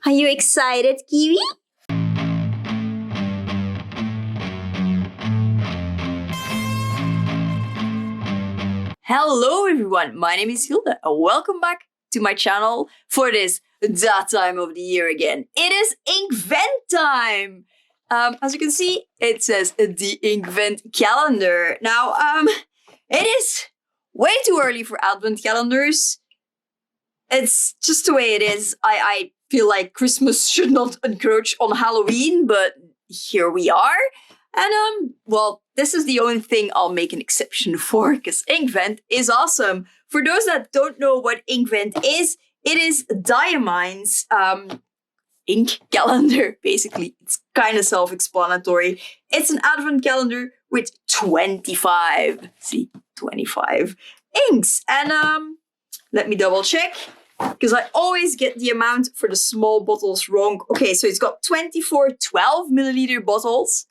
Are you excited, Kiwi? Hello everyone, my name is Hilda and welcome back to my channel for that time of the year again. It is Inkvent time! As you can see, it says the Inkvent calendar. Now, it is way too early for advent calendars. It's just the way it is. I feel like Christmas should not encroach on Halloween, but here we are. And well, this is the only thing I'll make an exception for, because Inkvent is awesome. For those that don't know what Inkvent is, it is Diamine's ink calendar, basically. It's kind of self-explanatory. It's an advent calendar with 25 inks. And let me double check, because I always get the amount for the small bottles wrong. Okay, so it's got 24 12 milliliter bottles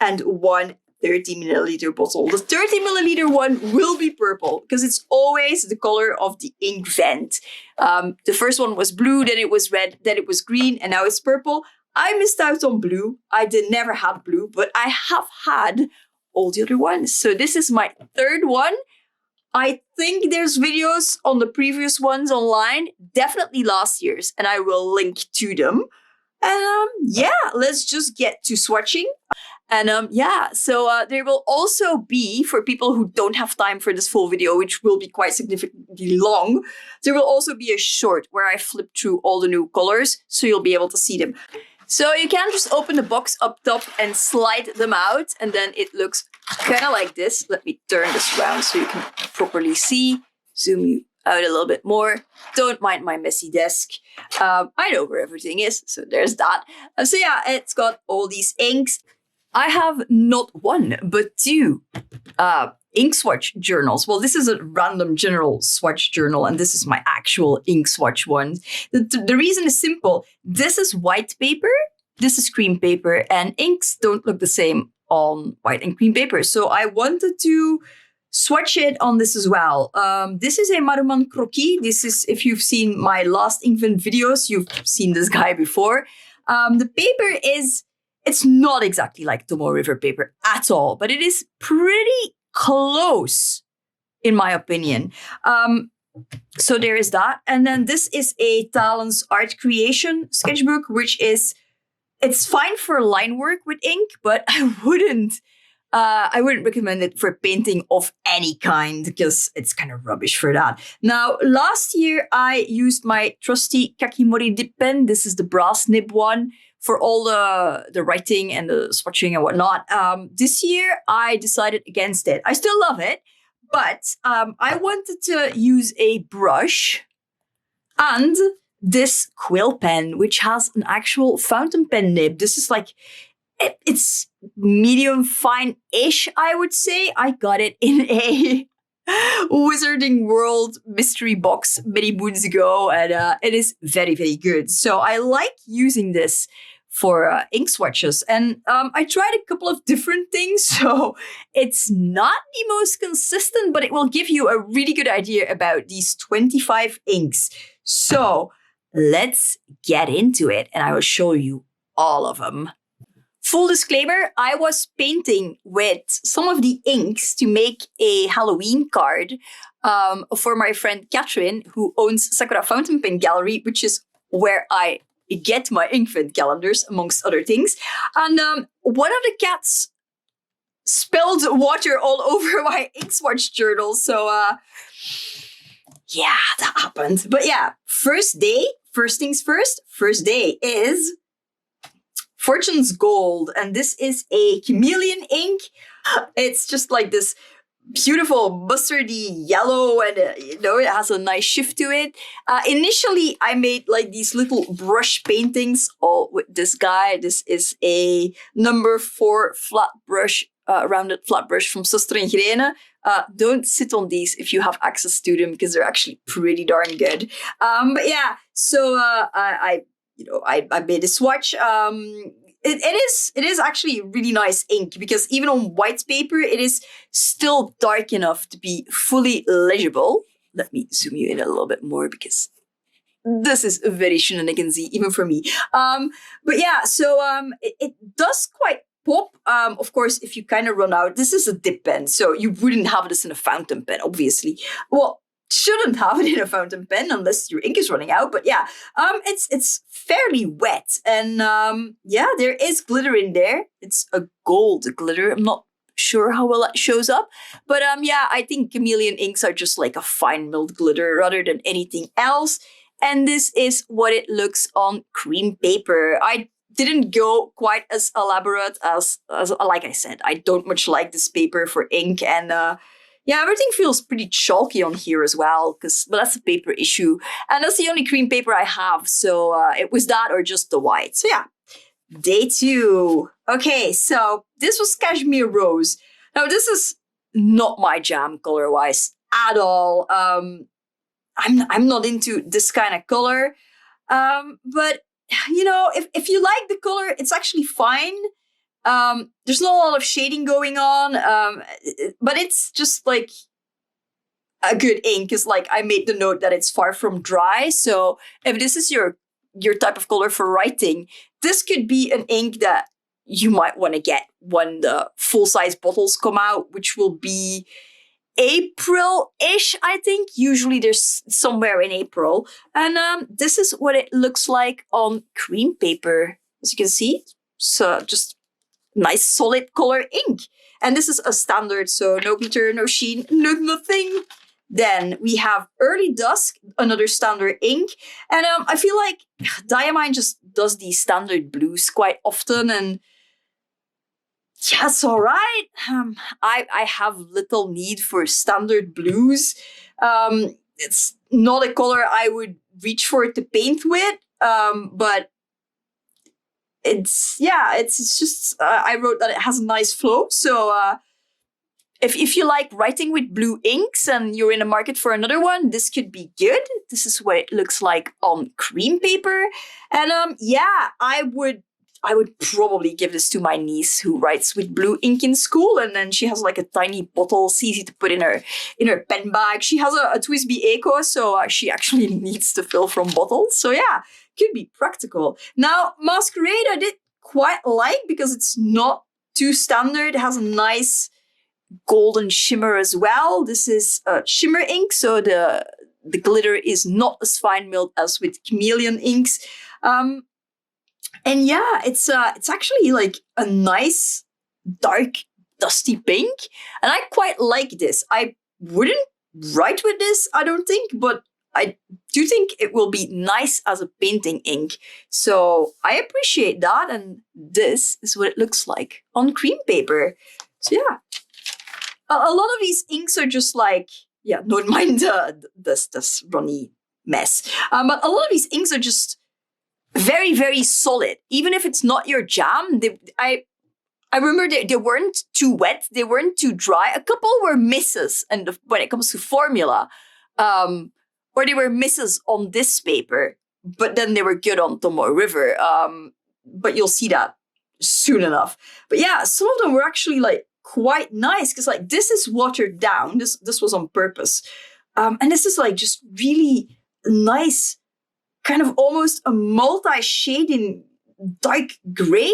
and one 30 milliliter bottle. The 30 milliliter one will be purple because it's always the color of the Inkvent. The first one was blue, then it was red, then it was green, and now it's purple. I missed out on blue. I never had blue, but I have had all the other ones. So this is my third one. I think there's videos on the previous ones online, definitely last year's, and I will link to them. And yeah, let's just get to swatching. And yeah, so there will also be, for people who don't have time for this full video, which will be quite significantly long, there will also be a short where I flip through all the new colors, so you'll be able to see them. So you can just open the box up top and slide them out, and then it looks kind of like this. Let me turn this around so you can properly see. Zoom you out a little bit more. Don't mind my messy desk. I know where everything is, so there's that. So yeah, it's got all these inks. I have not one, but two ink swatch journals. Well, this is a random general swatch journal, and this is my actual ink swatch one. The reason is simple. This is white paper, this is cream paper, and inks don't look the same on white and cream paper. So I wanted to swatch it on this as well. This is a Maruman Croquis. This is, if you've seen my last Inkvent videos, you've seen this guy before. The paper is, it's not exactly like Tomoe River paper at all, but it is pretty close, in my opinion. So there is that. And then this is a Talens art creation sketchbook, which is, it's fine for line work with ink, but I wouldn't recommend it for painting of any kind because it's kind of rubbish for that. Now, last year I used my trusty Kakimori dip pen. This is the brass nib one for all the writing and the swatching and whatnot. This year I decided against it. I still love it, but I wanted to use a brush and this quill pen, which has an actual fountain pen nib. This is like, it's medium fine-ish, I would say. I got it in a Wizarding World mystery box many moons ago, and it is very, very good. So I like using this for ink swatches. And I tried a couple of different things, so it's not the most consistent, but it will give you a really good idea about these 25 inks. So let's get into it, and I will show you all of them. Full disclaimer, I was painting with some of the inks to make a Halloween card for my friend Catherine, who owns Sakura Fountain Pen Gallery, which is where I get my Inkvent calendars, amongst other things. And one of the cats spilled water all over my ink swatch journal. So yeah, that happened. But yeah, first things first, first day is Fortune's Gold, and this is a chameleon ink. It's just like this beautiful mustardy yellow, and you know, it has a nice shift to it. Initially, I made like these little brush paintings all with this guy. This is a number 4 flat brush, rounded flat brush from Suster and Grene. Don't sit on these if you have access to them, because they're actually pretty darn good. But yeah, so I made a swatch. It is actually really nice ink, because even on white paper, it is still dark enough to be fully legible. Let me zoom you in a little bit more, because this is very shenanigansy, even for me. But yeah, so it does quite pop. Of course, if you kind of run out, this is a dip pen, so you wouldn't have this in a fountain pen, obviously. Well, shouldn't have it in a fountain pen unless your ink is running out. But yeah, it's fairly wet, and yeah, there is glitter in there. It's a gold glitter. I'm not sure how well it shows up, but yeah, I think chameleon inks are just like a fine milled glitter rather than anything else. And this is what it looks on cream paper. I didn't go quite as elaborate as like I said, I don't much like this paper for ink, and yeah, everything feels pretty chalky on here as well, but that's a paper issue, and that's the only cream paper I have, so it was that or just the white. So yeah, day 2. Okay, so this was Cashmere Rose. Now this is not my jam color-wise at all. I'm not into this kind of color, but you know, if you like the color, it's actually fine. There's not a lot of shading going on, but it's just like a good ink. Because like I made the note that it's far from dry. So if this is your type of color for writing, this could be an ink that you might want to get when the full-size bottles come out, which will be April-ish, I think. Usually there's somewhere in April. And this is what it looks like on cream paper. As you can see, so just nice solid color ink. And this is a standard, so no glitter, no sheen, no nothing. Then we have Early Dusk, another standard ink. And I feel like Diamine just does these standard blues quite often, and yeah, it's all right. I have little need for standard blues. It's not a color I would reach for to paint with, but it's just, I wrote that it has a nice flow. So if you like writing with blue inks and you're in the market for another one, this could be good. This is what it looks like on cream paper. And yeah, I would probably give this to my niece who writes with blue ink in school, and then she has like a tiny bottle. It's easy to put in her pen bag. She has a Twisby Eco, so she actually needs to fill from bottles. So yeah, could be practical. Now, Masquerade I did quite like because it's not too standard. It has a nice golden shimmer as well. This is shimmer ink, so the glitter is not as fine milled as with chameleon inks. And yeah, it's actually like a nice dark dusty pink, and I quite like this. I wouldn't write with this, I don't think, but I do think it will be nice as a painting ink. So I appreciate that, and this is what it looks like on cream paper. So yeah, a lot of these inks are just like, yeah, don't mind this runny mess. But a lot of these inks are just very, very solid. Even if it's not your jam, I remember they weren't too wet, they weren't too dry. A couple were misses, and when it comes to formula, or they were misses on this paper, but then they were good on Tomoe River. But you'll see that soon enough. But yeah, some of them were actually like quite nice, because like this is watered down. This was on purpose, and this is like just really nice, kind of almost a multi-shade in dark gray.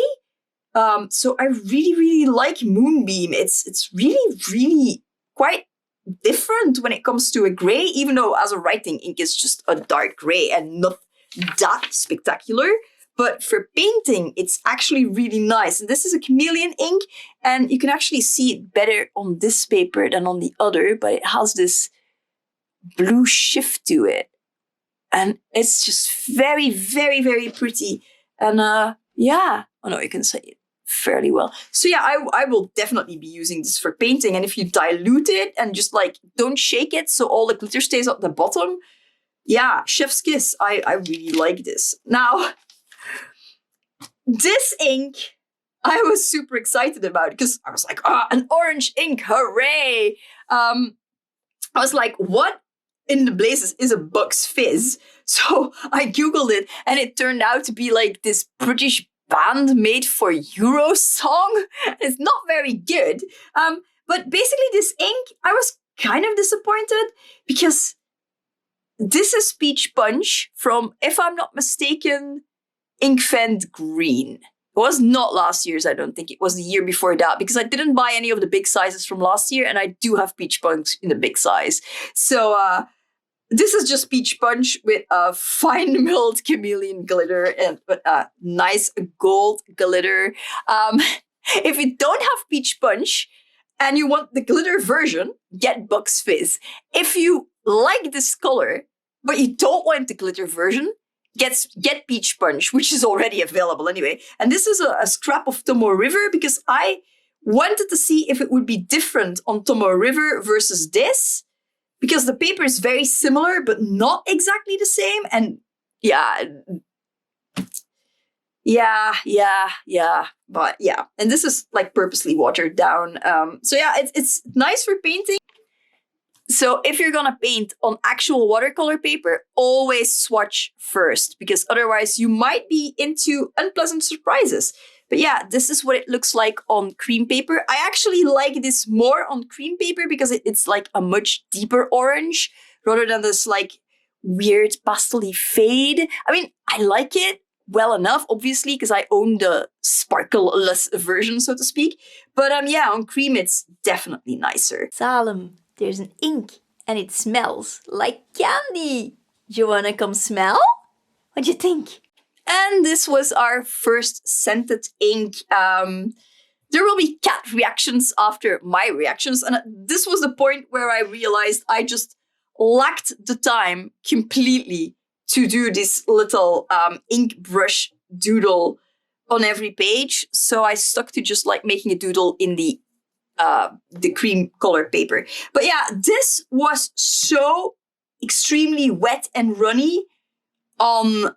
So I really, really like Moonbeam. It's really, really quite different when it comes to a gray, even though as a writing ink it's just a dark gray and not that spectacular. But for painting, it's actually really nice. And this is a chameleon ink, and you can actually see it better on this paper than on the other, but it has this blue shift to it. And it's just very, very, very pretty. And yeah, oh no, you can say it fairly well. So yeah, I will definitely be using this for painting. And if you dilute it and just like don't shake it so all the glitter stays at the bottom, yeah, chef's kiss. I really like this. Now, this ink I was super excited about, because I was like, an orange ink, hooray! I was like, what in the blazes is a Bucks Fizz? So I googled it, and it turned out to be like this British band made for Eurosong. It's not very good. But basically this ink, I was kind of disappointed because this is Peach Punch from, if I'm not mistaken, Inkvent Green. It was not last year's, I don't think. It was the year before that, because I didn't buy any of the big sizes from last year, and I do have Peach Punch in the big size. So this is just Peach Punch with a fine milled chameleon glitter and a nice gold glitter. If you don't have Peach Punch and you want the glitter version, get Bucks Fizz. If you like this color, but you don't want the glitter version, get Peach Punch, which is already available anyway. And this is a scrap of Tomoe River, because I wanted to see if it would be different on Tomoe River versus this, because the paper is very similar, but not exactly the same. And yeah. But yeah, and this is like purposely watered down. So yeah, it's nice for painting. So if you're gonna paint on actual watercolor paper, always swatch first, because otherwise you might be into unpleasant surprises. But yeah, this is what it looks like on cream paper. I actually like this more on cream paper because it's like a much deeper orange rather than this like weird pastel-y fade. I mean, I like it well enough, obviously, because I own the sparkle-less version, so to speak. But yeah, on cream, it's definitely nicer. Salem, there's an ink and it smells like candy. Do you wanna come smell? What do you think? And this was our first scented ink. There will be cat reactions after my reactions. And this was the point where I realized I just lacked the time completely to do this little ink brush doodle on every page. So I stuck to just like making a doodle in the cream color paper. But yeah, this was so extremely wet and runny on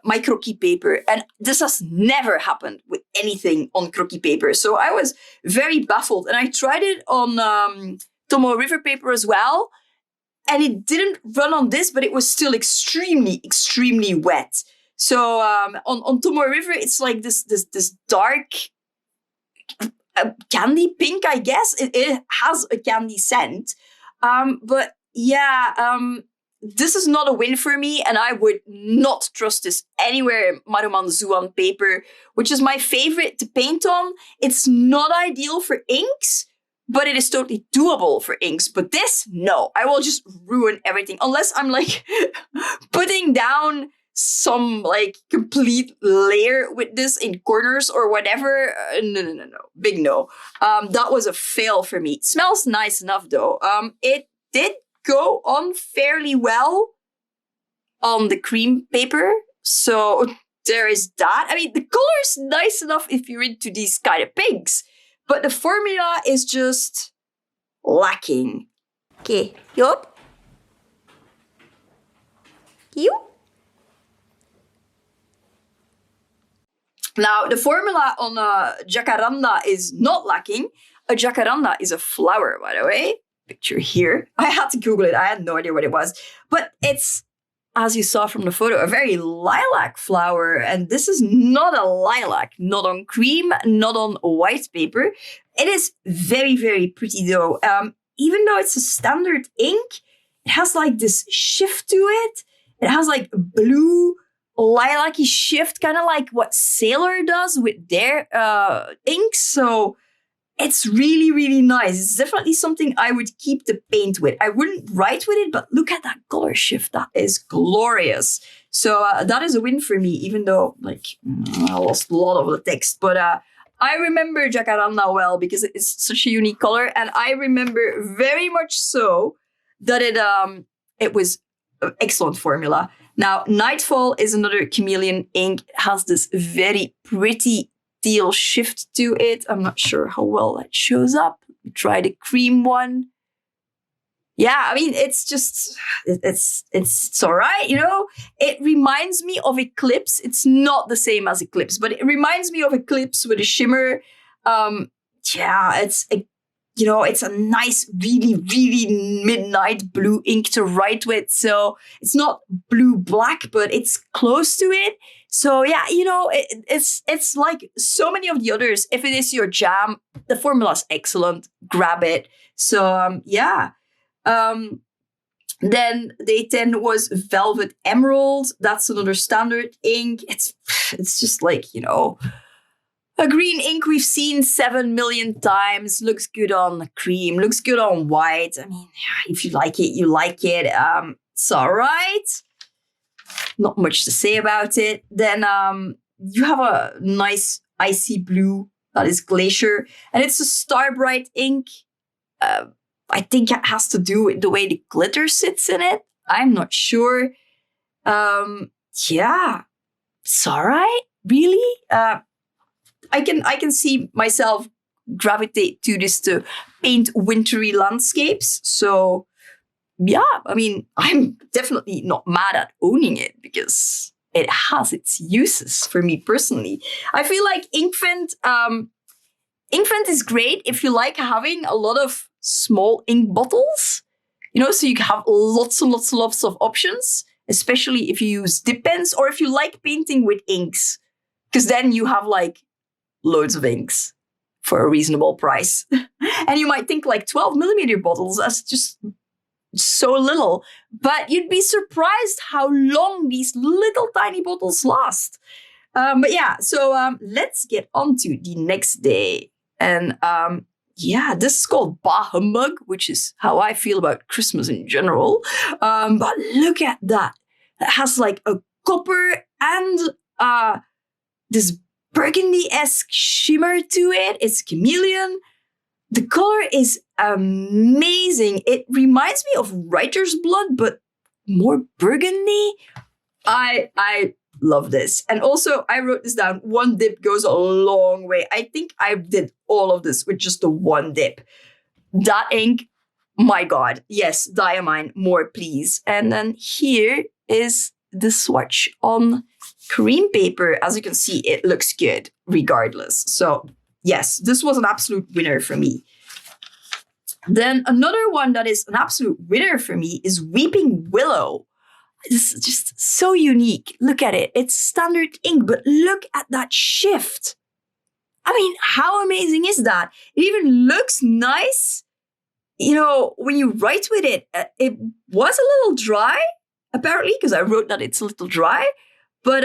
my croquis paper, and this has never happened with anything on croquis paper. So I was very baffled, and I tried it on Tomoe River paper as well, and it didn't run on this, but it was still extremely, extremely wet. So on Tomoe River, it's like this dark candy pink, I guess. It has a candy scent, but yeah. This is not a win for me, and I would not trust this anywhere in Maruman Zuan paper, which is my favorite to paint on. It's not ideal for inks, but it is totally doable for inks. But this, no, I will just ruin everything unless I'm like putting down some like complete layer with this in corners or whatever. No. Big no. That was a fail for me. It smells nice enough though. It did go on fairly well on the cream paper. So there is that. I mean, the color is nice enough if you're into these kind of pinks, but the formula is just lacking. Okay, yup. You? Now, the formula on a jacaranda is not lacking. A jacaranda is a flower, by the way. Picture here. I had to Google it. I had no idea what it was. But it's, as you saw from the photo, a very lilac flower. And this is not a lilac. Not on cream, not on white paper. It is very, very pretty though. Even though it's a standard ink, it has like this shift to it. It has like blue lilac-y shift, kind of like what Sailor does with their inks. So it's really, really nice. It's definitely something I would keep the paint with. I wouldn't write with it, but look at that color shift. That is glorious. So that is a win for me, even though like I lost a lot of the text. But I remember Jacaranda well because it is such a unique color. And I remember very much so that it was an excellent formula. Now, Nightfall is another chameleon ink. It has this very pretty teal shift to it. I'm not sure how well that shows up. Try the cream one. Yeah, I mean, it's just, it's all right, you know? It reminds me of Eclipse. It's not the same as Eclipse, but it reminds me of Eclipse with a shimmer. Yeah, it's a nice, really, really midnight blue ink to write with. So it's not blue-black, but it's close to it. So yeah, it's like so many of the others. If it is your jam, the formula is excellent. Grab it. So yeah. Then day 10 was Velvet Emerald. That's another standard ink. It's just like, you know, a green ink we've seen 7 million times. Looks good on cream. Looks good on white. I mean, if you like it, you like it. It's all right. Not much to say about it. Then you have a nice icy blue. That is Glacier. And it's a Star Bright ink. I think it has to do with the way the glitter sits in it. I'm not sure. Yeah. It's all right. Really? I can see myself gravitate to this to paint wintry landscapes. So yeah, I mean, I'm definitely not mad at owning it because it has its uses for me personally. I feel like Inkvent is great if you like having a lot of small ink bottles, you know, so you have lots and lots of options, especially if you use dip pens or if you like painting with inks, because then you have like loads of inks for a reasonable price. And you might think like 12 millimeter bottles, that's just so little, but you'd be surprised how long these little tiny bottles last. But yeah, so let's get on to the next day. And yeah, this is called Bah Humbug, which is how I feel about Christmas in general. But look at that. It has like a copper and this burgundy-esque shimmer to it. It's chameleon. The color is amazing. It reminds me of writer's blood, but more burgundy. I love this. And also, I wrote this down. One dip goes a long way. I think I did all of this with just the one dip. That ink, my God. Yes, Diamine, more please. And then here is the swatch on cream paper. As you can see, it looks good regardless. So yes, this was an absolute winner for me. Then another one that is an absolute winner for me is Weeping Willow. This is just so unique. Look at it. It's standard ink, but look at that shift. I mean, how amazing is that? It even looks nice. You know, when you write with it, it was a little dry, apparently, because I wrote that it's a little dry. But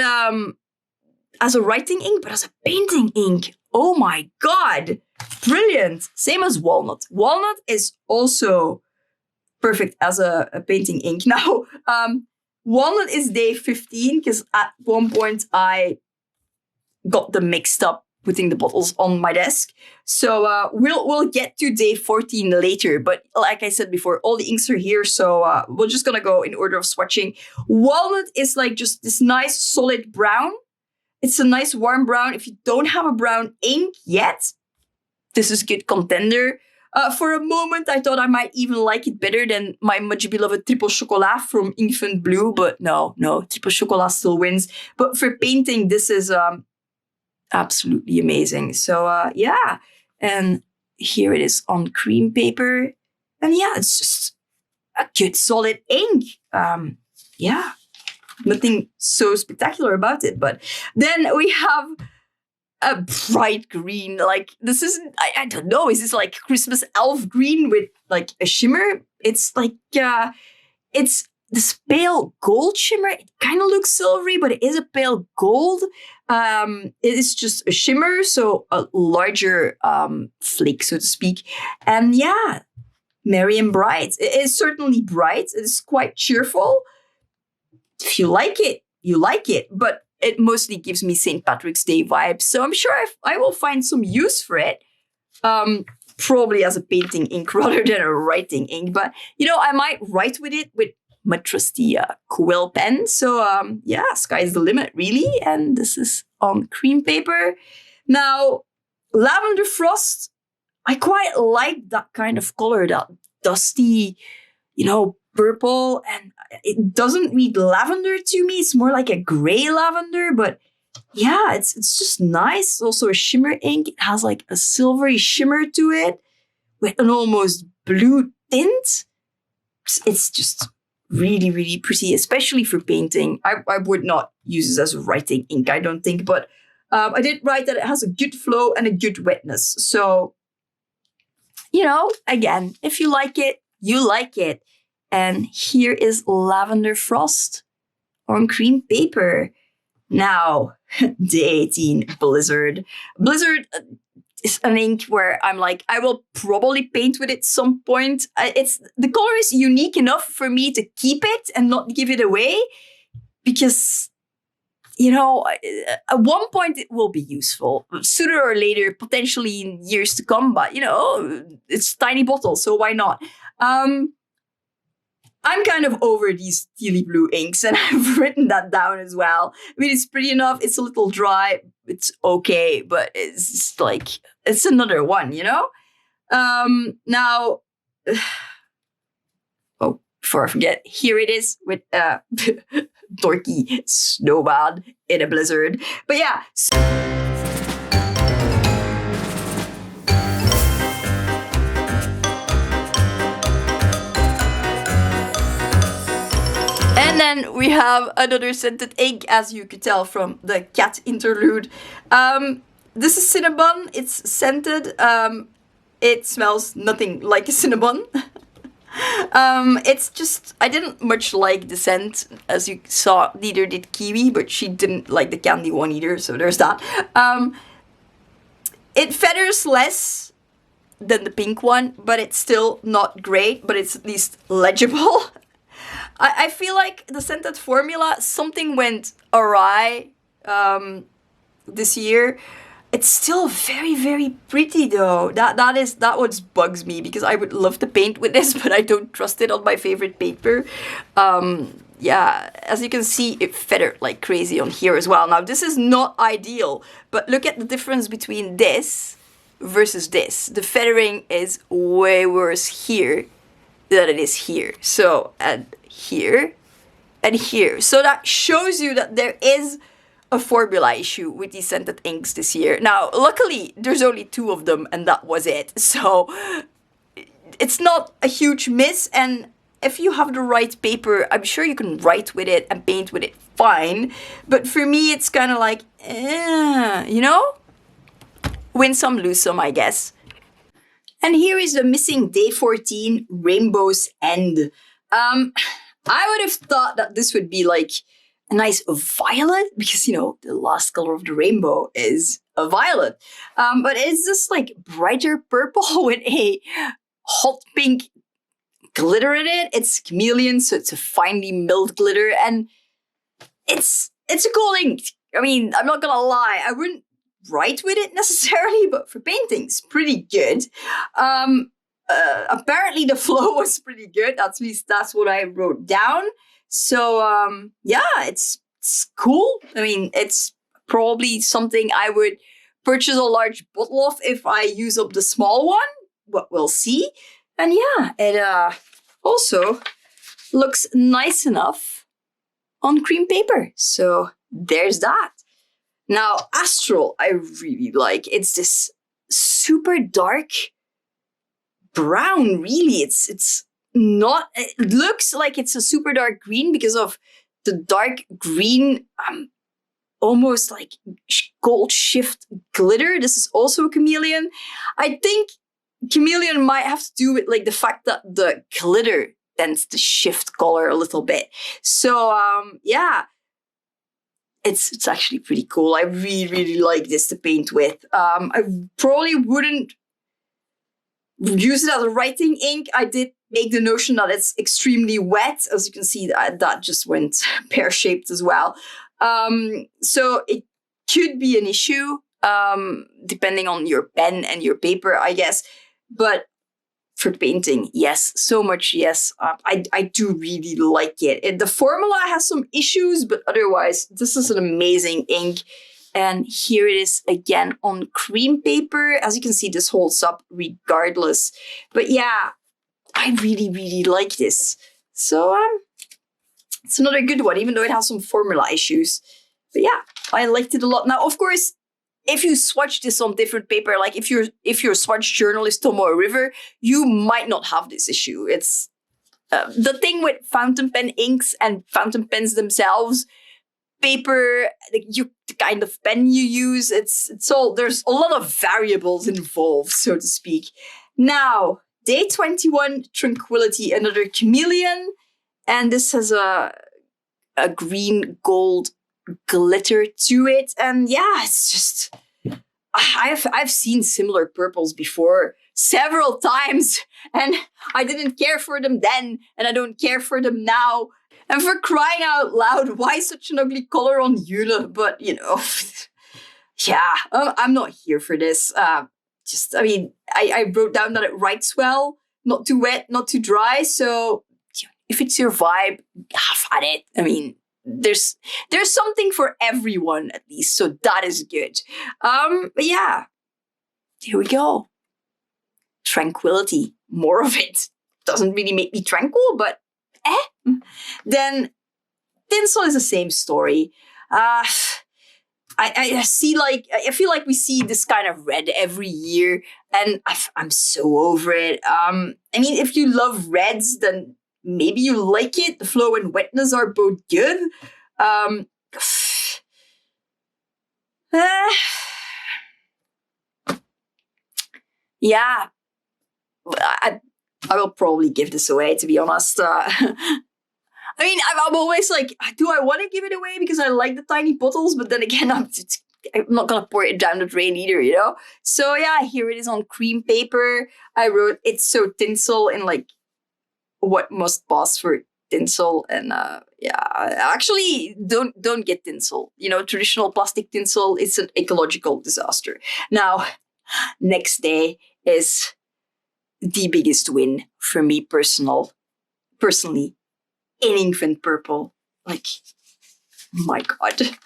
as a writing ink, but as a painting ink, oh my God, brilliant. Same as Walnut. Walnut is also perfect as a painting ink. Now, Walnut is day 15 because at one point I got them mixed up, putting the bottles on my desk. So we'll get to day 14 later. But like I said before, all the inks are here. So we're just going to go in order of swatching. Walnut is like just this nice solid brown. It's a nice warm brown. If you don't have a brown ink yet, this is a good contender. For a moment, I thought I might even like it better than my much beloved Triple Chocolat from Inkvent Blue. But no, Triple Chocolat still wins. But for painting, this is absolutely amazing. So yeah, and here it is on cream paper. And yeah, it's just a good solid ink. Yeah, nothing so spectacular about it. But then we have a bright green. Like this isn't, I don't know, is this like Christmas elf green with like a shimmer? It's like, it's this pale gold shimmer. It kind of looks silvery, but it is a pale gold. It is just a shimmer, so a larger flake, so to speak. And yeah, merry and bright. It is certainly bright. It is quite cheerful. If you like it, you like it. But it mostly gives me St. Patrick's Day vibes. So I'm sure I will find some use for it. Probably as a painting ink rather than a writing ink. But, you know, I might write with it with my trusty quill pen. So, yeah, sky's the limit, really. And this is on cream paper. Now, Lavender Frost, I quite like that kind of color, that dusty, you know, purple. And it doesn't read lavender to me. It's more like a gray lavender. But yeah, it's just nice. It's also a shimmer ink. It has like a silvery shimmer to it with an almost blue tint. It's just really, really pretty, especially for painting. I would not use this as a writing ink, I don't think. But I did write that it has a good flow and a good wetness. So, you know, again, if you like it, you like it. And here is Lavender Frost on cream paper. Now, day 18, Blizzard. Blizzard is an ink where I'm like, I will probably paint with it some point. The color is unique enough for me to keep it and not give it away, because, you know, at one point it will be useful, sooner or later, potentially in years to come. But, you know, it's tiny bottle, so why not? I'm kind of over these tealy blue inks, and I've written that down as well. I mean, it's pretty enough. It's a little dry. It's okay, but it's just like, it's another one, you know? Now, oh, before I forget, here it is with dorky snowman in a blizzard. But yeah. And then we have another scented ink, as you could tell from the cat interlude. This is Cinnabon. It's scented. It smells nothing like a Cinnabon. It's just, I didn't much like the scent, as you saw. Neither did Kiwi, but she didn't like the candy one either, so there's that. It feathers less than the pink one, but it's still not great, but it's at least legible. I feel like the scented formula, something went awry this year. It's still very, very pretty though. That what bugs me, because I would love to paint with this, but I don't trust it on my favorite paper. Yeah, as you can see, it feathered like crazy on here as well. Now, this is not ideal, but look at the difference between this versus this. The feathering is way worse here than it is here. So, and here, and here. So that shows you that there is a formula issue with these scented inks this year. Now, luckily, there's only 2 of them, and that was it. So, it's not a huge miss, and if you have the right paper, I'm sure you can write with it and paint with it fine. But for me, it's kind of like, you know? Win some, lose some, I guess. And here is the missing day 14, Rainbow's End. I would have thought that this would be like a nice violet, because, you know, the last color of the rainbow is a violet. But it's just like brighter purple with a hot pink glitter in it. It's chameleon, so it's a finely milled glitter, and it's a cool ink. I mean, I'm not gonna lie, I wouldn't write with it necessarily, but for paintings, pretty good. Apparently the flow was pretty good. At least that's what I wrote down. So, yeah, it's cool. I mean, it's probably something I would purchase a large bottle of if I use up the small one, but we'll see. And yeah, it also looks nice enough on cream paper. So there's that. Now, Astral, I really like. It's this super dark brown, really. It's not, it looks like it's a super dark green because of the dark green, almost like gold shift glitter. This is also a chameleon. I think chameleon might have to do with like the fact that the glitter tends to shift color a little bit. So, yeah. It's actually pretty cool. I really, really like this to paint with. I probably wouldn't use it as a writing ink. I did make the notion that it's extremely wet. As you can see, that just went pear-shaped as well. So it could be an issue, depending on your pen and your paper, I guess. But for painting, yes, so much yes. I do really like it. The formula has some issues, but otherwise, this is an amazing ink. And here it is again on cream paper. As you can see, this holds up regardless. But yeah, I really, really like this. So it's another good one, even though it has some formula issues. But yeah, I liked it a lot. Now, of course, if you swatch this on different paper, like if you're a swatch journalist, Tomo or River, you might not have this issue. It's the thing with fountain pen inks and fountain pens themselves. Paper, the kind of pen you use, it's all, there's a lot of variables involved, so to speak. Now, Day 21 Tranquility, another chameleon. And this has a green gold glitter to it. And yeah, it's just, I've seen similar purples before several times, and I didn't care for them then, and I don't care for them now. And for crying out loud, why such an ugly color on Yule? But, you know, yeah, I'm not here for this. I wrote down that it writes well, not too wet, not too dry. So if it's your vibe, have at it. I mean, there's something for everyone, at least. So that is good. But yeah, here we go. Tranquility, more of it. Doesn't really make me tranquil, but Then tinsel is the same story. I feel like we see this kind of red every year, and I'm so over it. I mean, if you love reds, then maybe you like it. The flow and wetness are both good. Yeah, I will probably give this away, to be honest. I mean, I'm always like, do I want to give it away because I like the tiny bottles? But then again, I'm not going to pour it down the drain either, you know? So yeah, here it is on cream paper. I wrote, it's so tinsel in like what must pass for tinsel. And yeah, actually don't get tinsel. You know, traditional plastic tinsel, it's an ecological disaster. Now, next day is the biggest win for me personally. In Inkvent Purple. Like, my God.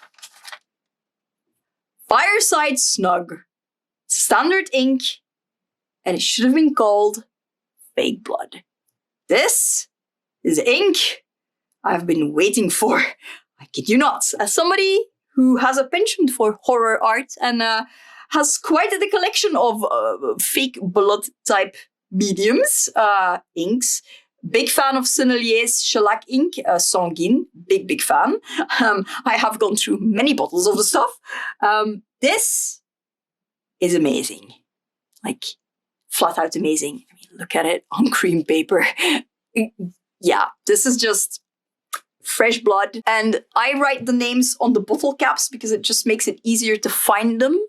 Fireside Snug. Standard ink. And it should have been called Fake Blood. This is ink I've been waiting for. I kid you not. As somebody who has a penchant for horror art and has quite the collection of fake blood type mediums, inks. Big fan of Sennelier's shellac ink, Sanguine. Big fan. I have gone through many bottles of the stuff. This is amazing. Like, flat out amazing. I mean, look at it on cream paper. Yeah, this is just fresh blood. And I write the names on the bottle caps because it just makes it easier to find them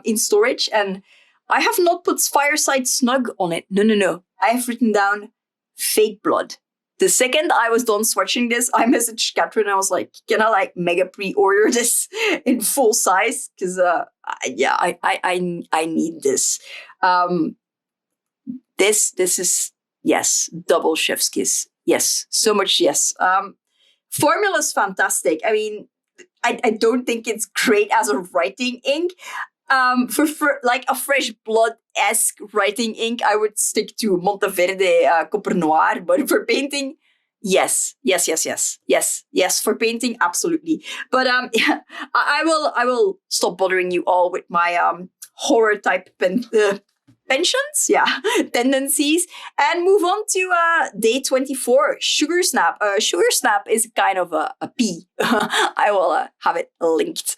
in storage. And I have not put Fireside Snug on it. No. I have written down Fake Blood. The second I was done swatching this, I messaged Catherine. I was like, can I like mega pre-order this in full size? Because I need this. This is, yes, double chef's kiss. Yes, so much yes. Formula's fantastic. I mean, I don't think it's great as a writing ink. For like a fresh blood-esque writing ink, I would stick to Monteverde Copper Noir. But for painting, yes. For painting, absolutely. But yeah, I will stop bothering you all with my horror type penchants, tendencies, and move on to day 24, Sugar Snap. Sugar Snap is kind of a pea. I will have it linked.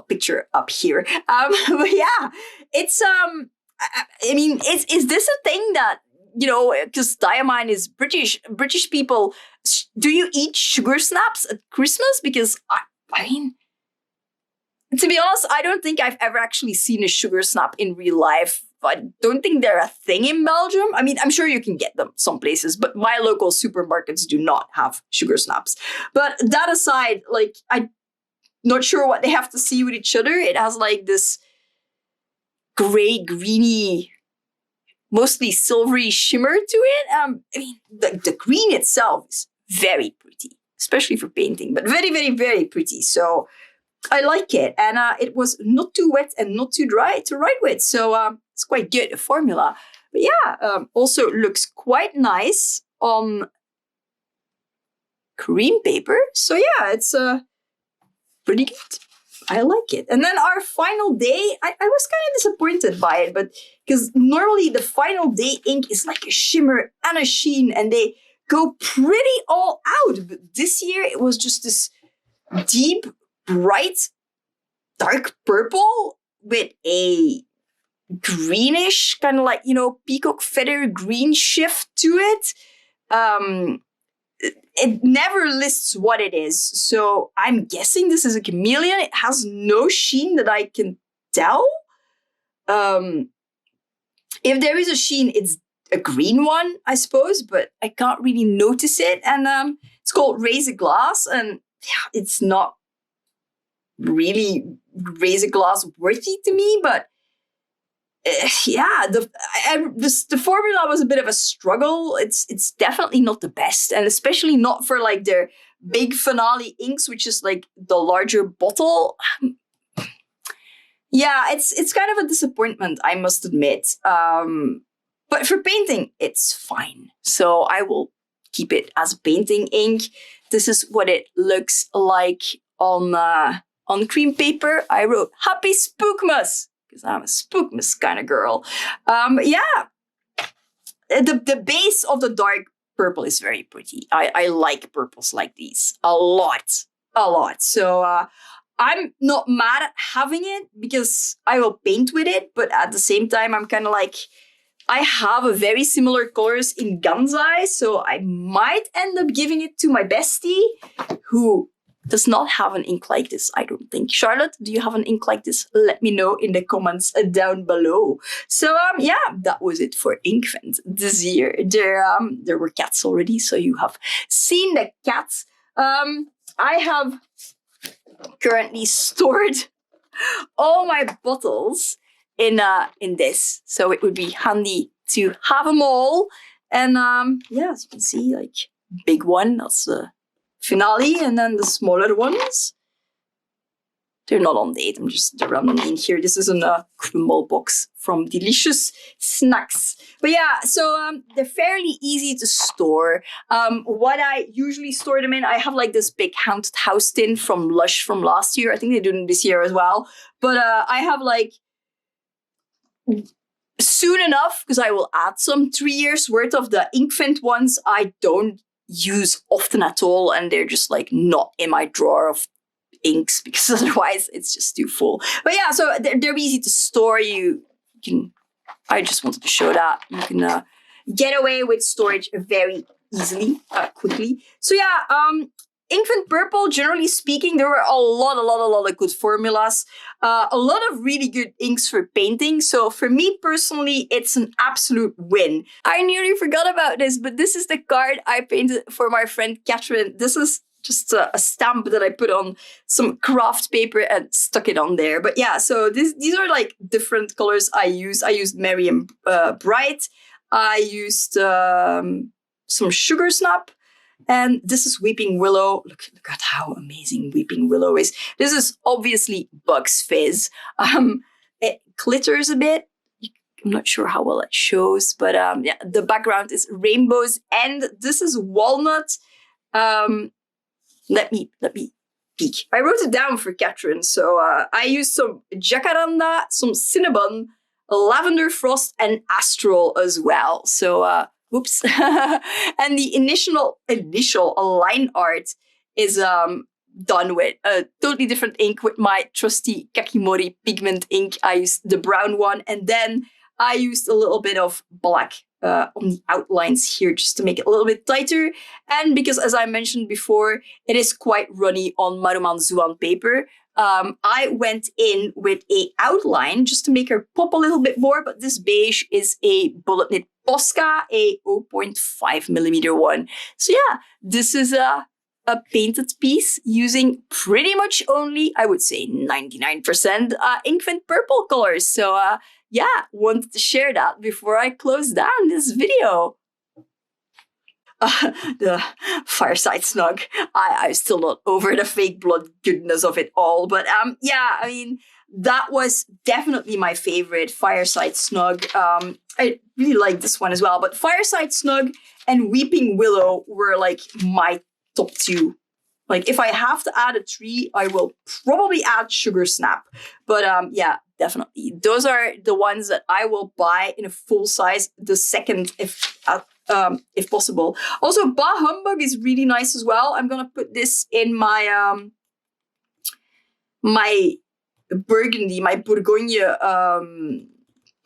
Picture up here. But yeah, it's I mean, is this a thing that, you know, because Diamine is British people, do you eat sugar snaps at Christmas? Because I mean, to be honest, I don't think I've ever actually seen a sugar snap in real life. I don't think they're a thing in Belgium. I mean, I'm sure you can get them some places, but my local supermarkets do not have sugar snaps. But that aside, like, I'm not sure what they have to see with each other. It has like this gray, greeny, mostly silvery shimmer to it. I mean, the green itself is very pretty, especially for painting, but very, very, very pretty. So I like it. And it was not too wet and not too dry to write with. So it's quite good, a formula. But yeah, also looks quite nice on cream paper. So yeah, it's pretty good. I like it. And then our final day, I was kind of disappointed by it, but because normally the final day ink is like a shimmer and a sheen and they go pretty all out. But this year it was just this deep, bright, dark purple with a greenish, kind of like, you know, peacock feather green shift to it. It never lists what it is. So I'm guessing this is a chameleon. It has no sheen that I can tell. If there is a sheen, it's a green one, I suppose, but I can't really notice it. And it's called Razor Glass, and yeah, it's not really Razor Glass worthy to me, but yeah, the formula was a bit of a struggle. It's definitely not the best, and especially not for like their big finale inks, which is like the larger bottle. Yeah, it's kind of a disappointment, I must admit. But for painting, it's fine. So I will keep it as painting ink. This is what it looks like on cream paper. I wrote Happy Spookmas, because I'm a Spookmas kind of girl. Yeah, the base of the dark purple is very pretty. I like purples like these a lot. So I'm not mad at having it because I will paint with it, but at the same time, I'm kind of like, I have a very similar colors in Ganzai, so I might end up giving it to my bestie, who does not have an ink like this, I don't think. Charlotte, do you have an ink like this? Let me know in the comments down below. So yeah, that was it for Inkvent this year. There were cats already, so you have seen the cats. I have currently stored all my bottles in this, so it would be handy to have them all. And yeah, as you can see, like big one, that's the finale, and then the smaller ones, they're not on date. I'm just randomly in here. This is a crumble box from Delicious Snacks. But yeah, so they're fairly easy to store. What I usually store them in, I have like this big Haunted House tin from Lush from last year. I think they do them this year as well. But I have like soon enough, because I will add some 3 years worth of the Inkvent ones I don't use often at all, and they're just like not in my drawer of inks because otherwise it's just too full. But yeah, so they're easy to store. You can, I just wanted to show that you can get away with storage very easily, quickly. So yeah, Inkvent Purple, generally speaking, there were a lot of good formulas. A lot of really good inks for painting. So for me personally, it's an absolute win. I nearly forgot about this, but this is the card I painted for my friend Catherine. This is just a stamp that I put on some craft paper and stuck it on there. But yeah, so these are like different colors I used. I used Merry and Bright. I used some Sugar Snap. And this is Weeping Willow. Look at how amazing Weeping Willow is. This is obviously Bugs Fizz. It glitters a bit. I'm not sure how well it shows, but yeah, the background is rainbows, and this is Walnut. Let me peek. I wrote it down for Catherine, so I used some Jacaranda, some Cinnabon, Lavender Frost, and Astral as well. So oops. And the initial line art is done with a totally different ink with my trusty Kakimori pigment ink. I used the brown one, and then I used a little bit of black on the outlines here just to make it a little bit tighter. And because, as I mentioned before, it is quite runny on Maruman Zuan paper, I went in with a outline just to make her pop a little bit more, but this beige is a bullet knit Posca, a 0.5mm one. So yeah, this is a painted piece using pretty much only, I would say 99% Inkvent Purple colors. So yeah, wanted to share that before I close down this video. The Fireside Snug. I'm still not over the fake blood goodness of it all. But yeah, I mean, that was definitely my favorite Fireside Snug. I really like this one as well. But Fireside Snug and Weeping Willow were like my top two. Like if I have to add a 3, I will probably add Sugar Snap. But yeah, definitely. Those are the ones that I will buy in a full size the second if possible. Also, Bah Humbug is really nice as well. I'm gonna put this in my my Burgundy, my Bourgogne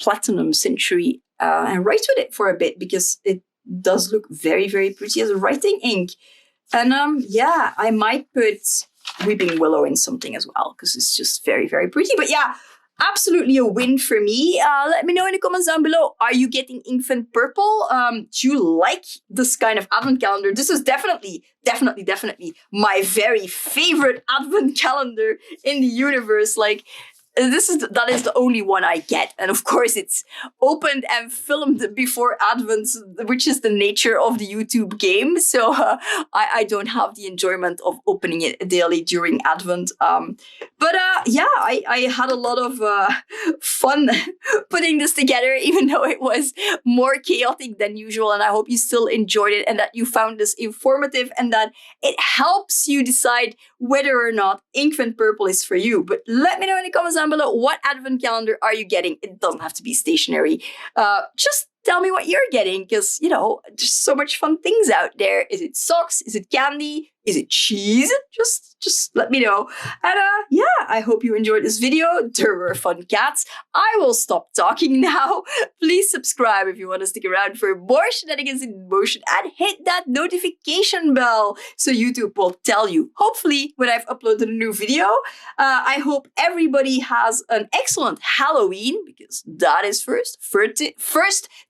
Platinum Century and write with it for a bit because it does look very, very pretty as a writing ink. And yeah, I might put Weeping Willow in something as well because it's just very, very pretty. But yeah, absolutely a win for me. Let me know in the comments down below. Are you getting Inkvent Purple? Do you like this kind of advent calendar? This is definitely my very favorite advent calendar in the universe. Like, that is the only one I get. And of course, it's opened and filmed before Advent, which is the nature of the YouTube game. So I don't have the enjoyment of opening it daily during Advent. But yeah, I had a lot of fun putting this together, even though it was more chaotic than usual. And I hope you still enjoyed it and that you found this informative and that it helps you decide whether or not Inkvent Purple is for you. But let me know in the comments down below, what advent calendar are you getting? It doesn't have to be stationary. Just tell me what you're getting because, you know, there's so much fun things out there. Is it socks? Is it candy? Is it cheese? Just let me know. And yeah, I hope you enjoyed this video. There were fun cats. I will stop talking now. Please subscribe if you want to stick around for more shenanigans in motion and hit that notification bell so YouTube will tell you, hopefully, when I've uploaded a new video. I hope everybody has an excellent Halloween because that is first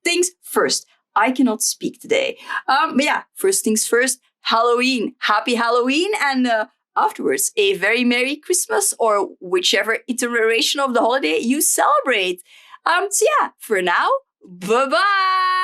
things first. I cannot speak today. But yeah, first things first. Halloween. Happy Halloween. And afterwards, a very Merry Christmas or whichever iteration of the holiday you celebrate. So yeah, for now, bye-bye.